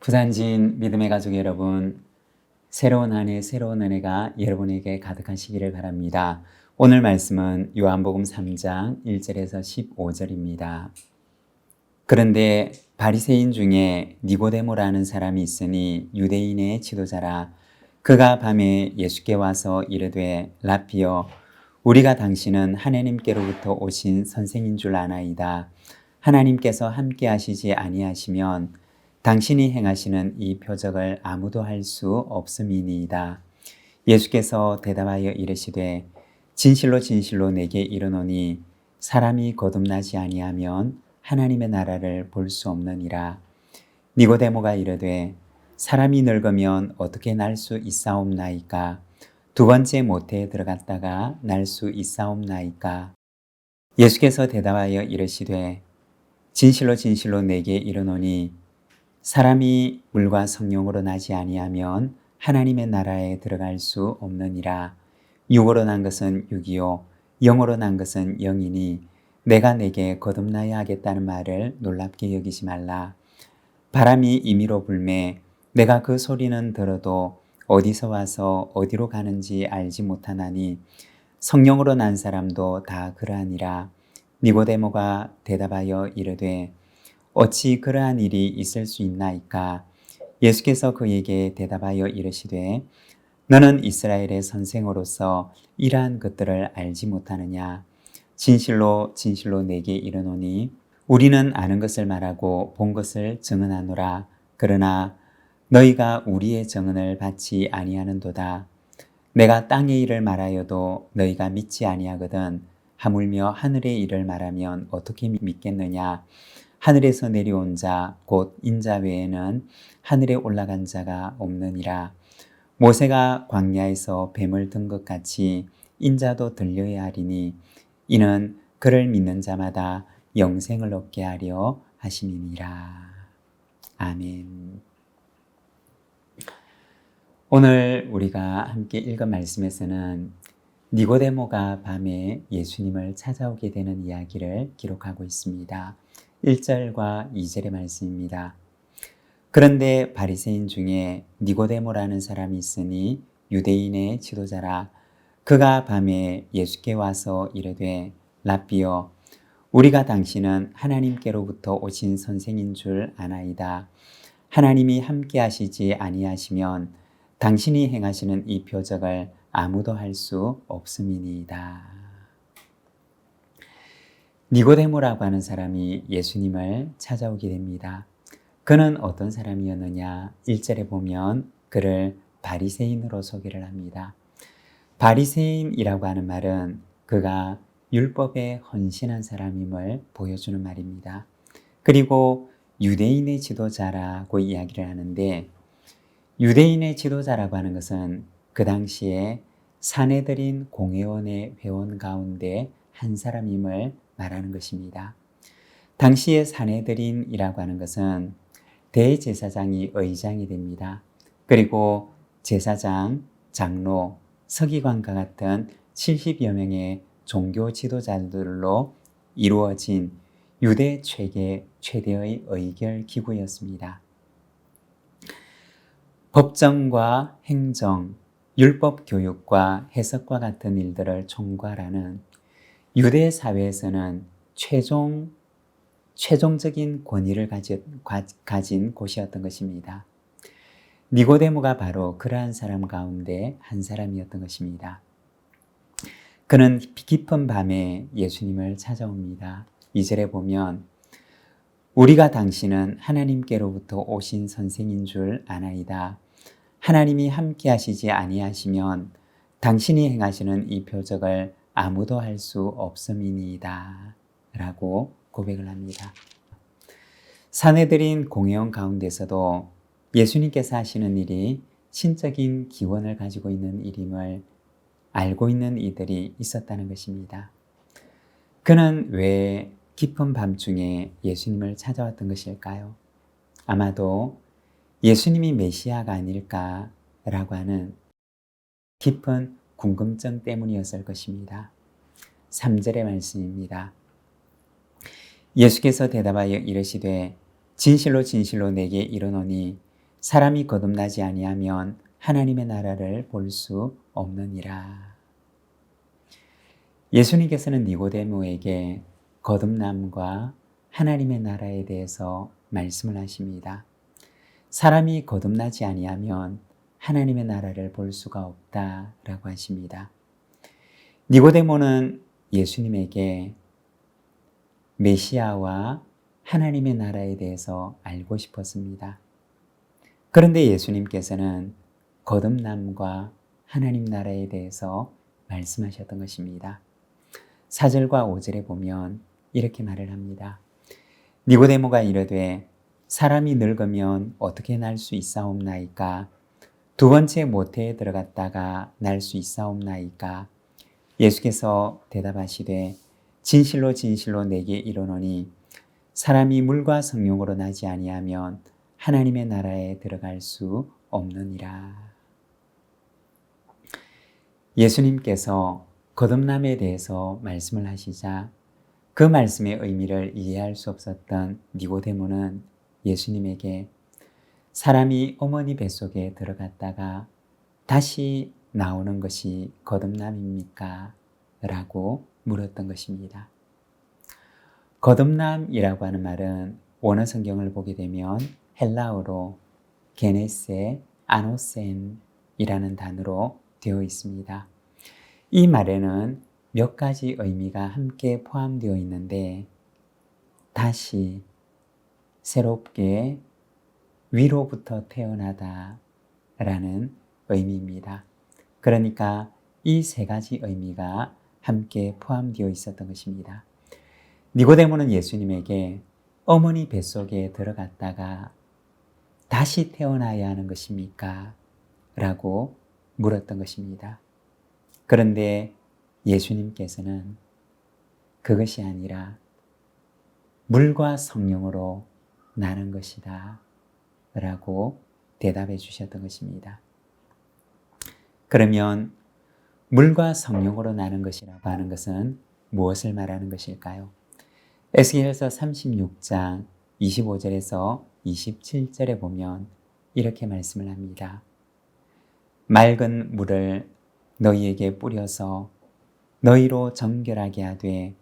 부산진 믿음의 가족 여러분, 새로운 한 해 새로운 은혜가 여러분에게 가득하시기를 바랍니다. 오늘 말씀은 요한복음 3장 1절에서 15절입니다. 그런데 바리새인 중에 니고데모라는 사람이 있으니 유대인의 지도자라. 그가 밤에 예수께 와서 이르되 라피여, 우리가 당신은 하나님께로부터 오신 선생인 줄 아나이다. 하나님께서 함께 하시지 아니하시면 당신이 행하시는 이 표적을 아무도 할 수 없음이니이다. 예수께서 대답하여 이르시되 진실로 진실로 내게 이르노니 사람이 거듭나지 아니하면 하나님의 나라를 볼 수 없느니라. 니고데모가 이르되 사람이 늙으면 어떻게 날 수 있사옵나이까? 두 번째 모태에 들어갔다가 날 수 있사옵나이까? 예수께서 대답하여 이르시되 진실로 진실로 내게 이르노니 사람이 물과 성령으로 나지 아니하면 하나님의 나라에 들어갈 수 없느니라. 육으로 난 것은 육이요 영으로 난 것은 영이니 내가 내게 거듭나야 하겠다는 말을 놀랍게 여기지 말라. 바람이 임의로 불매 내가 그 소리는 들어도 어디서 와서 어디로 가는지 알지 못하나니 성령으로 난 사람도 다 그러하니라. 니고데모가 대답하여 이르되 어찌 그러한 일이 있을 수 있나이까? 예수께서 그에게 대답하여 이르시되 너는 이스라엘의 선생으로서 이러한 것들을 알지 못하느냐? 진실로 진실로 내게 이르노니 우리는 아는 것을 말하고 본 것을 증언하노라. 그러나 너희가 우리의 증언을 받지 아니하는도다. 내가 땅의 일을 말하여도 너희가 믿지 아니하거든. 하물며 하늘의 일을 말하면 어떻게 믿겠느냐? 하늘에서 내려온 자 곧 인자 외에는 하늘에 올라간 자가 없느니라. 모세가 광야에서 뱀을 든 것 같이 인자도 들려야 하리니 이는 그를 믿는 자마다 영생을 얻게 하려 하심이니라. 아멘. 오늘 우리가 함께 읽은 말씀에서는 니고데모가 밤에 예수님을 찾아오게 되는 이야기를 기록하고 있습니다. 1절과 2절의 말씀입니다. 그런데 바리새인 중에 니고데모라는 사람이 있으니 유대인의 지도자라. 그가 밤에 예수께 와서 이르되 라삐여, 우리가 당신은 하나님께로부터 오신 선생인 줄 아나이다. 하나님이 함께 하시지 아니하시면 당신이 행하시는 이 표적을 아무도 할 수 없음이니이다. 니고데모라고 하는 사람이 예수님을 찾아오게 됩니다. 그는 어떤 사람이었느냐? 1절에 보면 그를 바리새인으로 소개를 합니다. 바리새인이라고 하는 말은 그가 율법에 헌신한 사람임을 보여주는 말입니다. 그리고 유대인의 지도자라고 이야기를 하는데 유대인의 지도자라고 하는 것은 그 당시에 사내들인 공회원의 회원 가운데 한 사람임을 말하는 것입니다. 당시의 사내들인이라고 하는 것은 대제사장이 의장이 됩니다. 그리고 제사장, 장로, 서기관과 같은 70여 명의 종교 지도자들로 이루어진 유대 최대의 의결 기구였습니다. 법정과 행정, 율법 교육과 해석과 같은 일들을 총괄하는 유대 사회에서는 최종적인 권위를 가진 곳이었던 것입니다. 니고데모가 바로 그러한 사람 가운데 한 사람이었던 것입니다. 그는 깊은 밤에 예수님을 찾아옵니다. 2절에 보면 우리가 당신은 하나님께로부터 오신 선생인 줄 아나이다. 하나님이 함께 하시지 아니하시면 당신이 행하시는 이 표적을 아무도 할 수 없음이니이다. 라고 고백을 합니다. 사내들인 공회원 가운데서도 예수님께서 하시는 일이 신적인 기원을 가지고 있는 일임을 알고 있는 이들이 있었다는 것입니다. 그는 왜 깊은 밤중에 예수님을 찾아왔던 것일까요? 아마도 예수님이 메시아가 아닐까라고 하는 깊은 궁금증 때문이었을 것입니다. 3절의 말씀입니다. 예수께서 대답하여 이르시되 진실로 진실로 내게 이르노니 사람이 거듭나지 아니하면 하나님의 나라를 볼 수 없느니라. 예수님께서는 니고데모에게 거듭남과 하나님의 나라에 대해서 말씀을 하십니다. 사람이 거듭나지 아니하면 하나님의 나라를 볼 수가 없다라고 하십니다. 니고데모는 예수님에게 메시아와 하나님의 나라에 대해서 알고 싶었습니다. 그런데 예수님께서는 거듭남과 하나님 나라에 대해서 말씀하셨던 것입니다. 4절과 5절에 보면 이렇게 말을 합니다. 니고데모가 이르되 사람이 늙으면 어떻게 날 수 있사옵나이까? 두 번째 모태에 들어갔다가 날 수 있사옵나이까? 예수께서 대답하시되 진실로 진실로 내게 이르노니 사람이 물과 성령으로 나지 아니하면 하나님의 나라에 들어갈 수 없느니라. 예수님께서 거듭남에 대해서 말씀을 하시자 그 말씀의 의미를 이해할 수 없었던 니고데모는 예수님에게 사람이 어머니 뱃속에 들어갔다가 다시 나오는 것이 거듭남입니까? 라고 물었던 것입니다. 거듭남이라고 하는 말은 원어 성경을 보게 되면 헬라어로 게네세 아노센이라는 단어로 되어 있습니다. 이 말에는 몇 가지 의미가 함께 포함되어 있는데 다시 새롭게 위로부터 태어나다 라는 의미입니다. 그러니까 이 세 가지 의미가 함께 포함되어 있었던 것입니다. 니고데모는 예수님에게 어머니 뱃속에 들어갔다가 다시 태어나야 하는 것입니까? 라고 물었던 것입니다. 그런데 예수님께서는 그것이 아니라 물과 성령으로 나는 것이다 라고 대답해 주셨던 것입니다. 그러면 물과 성령으로 나는 것이라고 하는 것은 무엇을 말하는 것일까요? 에스겔서 36장 25절에서 27절에 보면 이렇게 말씀을 합니다. 맑은 물을 너희에게 뿌려서 너희로 정결하게 하되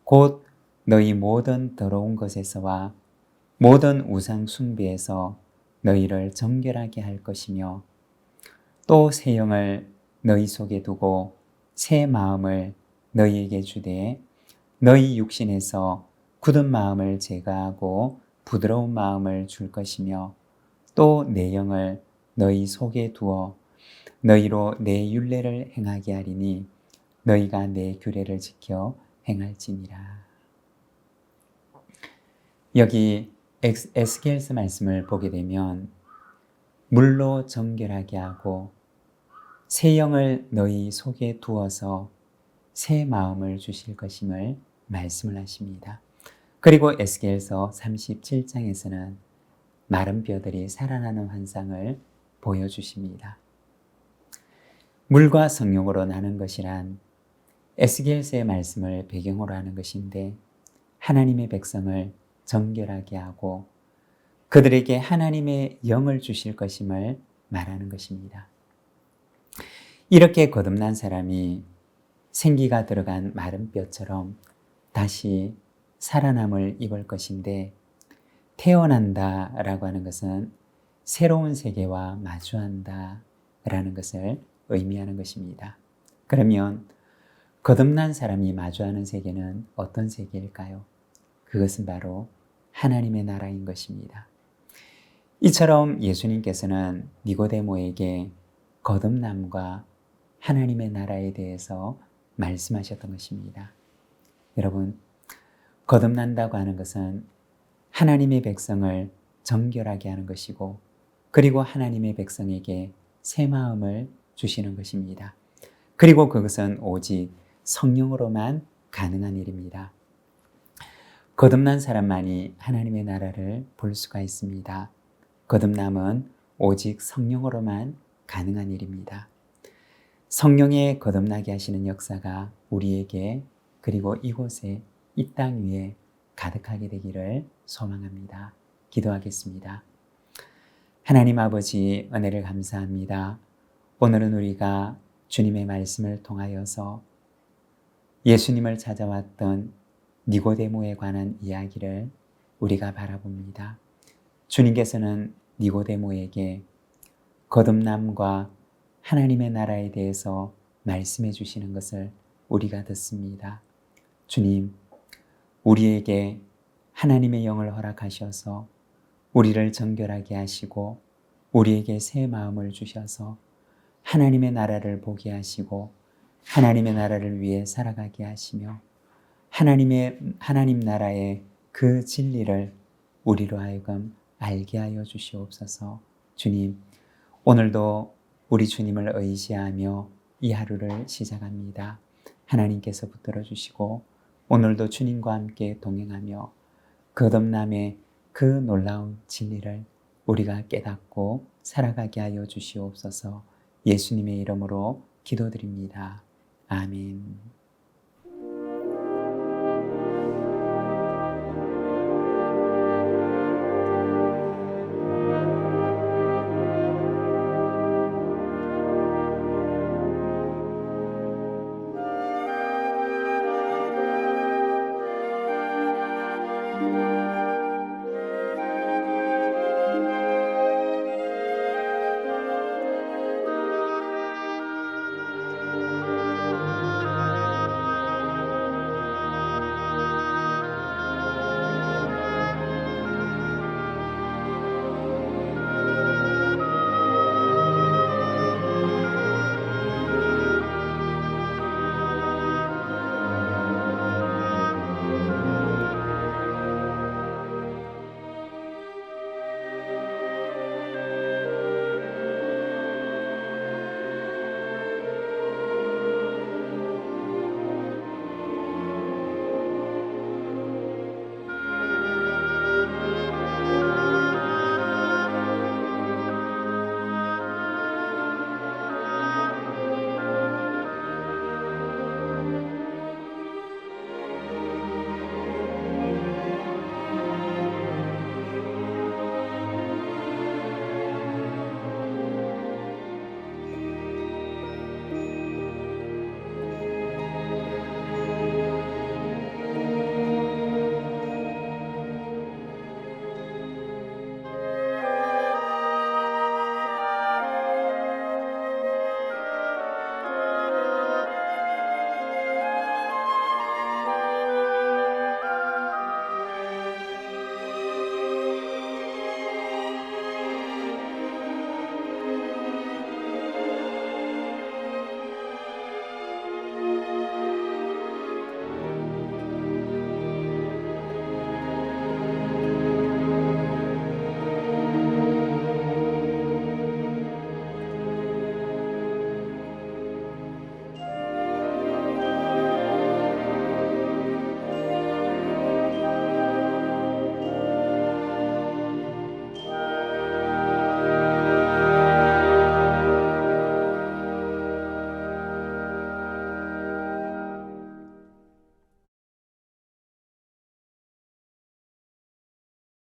곧 너희 모든 더러운 것에서와 모든 우상 숭배에서 너희를 정결하게 할 것이며 또 새 영을 너희 속에 두고 새 마음을 너희에게 주되 너희 육신에서 굳은 마음을 제거하고 부드러운 마음을 줄 것이며 또 내 영을 너희 속에 두어 너희로 내 율례를 행하게 하리니 너희가 내 규례를 지켜 행할지니라. 여기 에스겔서 말씀을 보게 되면 물로 정결하게 하고 새 영을 너희 속에 두어서 새 마음을 주실 것임을 말씀을 하십니다. 그리고 에스겔서 37장에서는 마른 뼈들이 살아나는 환상을 보여주십니다. 물과 성령으로 나는 것이란 에스겔서의 말씀을 배경으로 하는 것인데 하나님의 백성을 정결하게 하고 그들에게 하나님의 영을 주실 것임을 말하는 것입니다. 이렇게 거듭난 사람이 생기가 들어간 마른 뼈처럼 다시 살아남을 입을 것인데 태어난다라고 하는 것은 새로운 세계와 마주한다라는 것을 의미하는 것입니다. 그러면 거듭난 사람이 마주하는 세계는 어떤 세계일까요? 그것은 바로 하나님의 나라인 것입니다. 이처럼 예수님께서는 니고데모에게 거듭남과 하나님의 나라에 대해서 말씀하셨던 것입니다. 여러분, 거듭난다고 하는 것은 하나님의 백성을 정결하게 하는 것이고 그리고 하나님의 백성에게 새 마음을 주시는 것입니다. 그리고 그것은 오직 성령으로만 가능한 일입니다. 거듭난 사람만이 하나님의 나라를 볼 수가 있습니다. 거듭남은 오직 성령으로만 가능한 일입니다. 성령의 거듭나게 하시는 역사가 우리에게 그리고 이곳에 이 땅 위에 가득하게 되기를 소망합니다. 기도하겠습니다. 하나님 아버지 은혜를 감사합니다. 오늘은 우리가 주님의 말씀을 통하여서 예수님을 찾아왔던 니고데모에 관한 이야기를 우리가 바라봅니다. 주님께서는 니고데모에게 거듭남과 하나님의 나라에 대해서 말씀해 주시는 것을 우리가 듣습니다. 주님, 우리에게 하나님의 영을 허락하셔서 우리를 정결하게 하시고 우리에게 새 마음을 주셔서 하나님의 나라를 보게 하시고 하나님의 나라를 위해 살아가게 하시며 하나님 나라의 그 진리를 우리로 하여금 알게 하여 주시옵소서. 주님, 오늘도 우리 주님을 의지하며 이 하루를 시작합니다. 하나님께서 붙들어 주시고 오늘도 주님과 함께 동행하며 거듭남의 그 놀라운 진리를 우리가 깨닫고 살아가게 하여 주시옵소서. 예수님의 이름으로 기도드립니다. 아멘.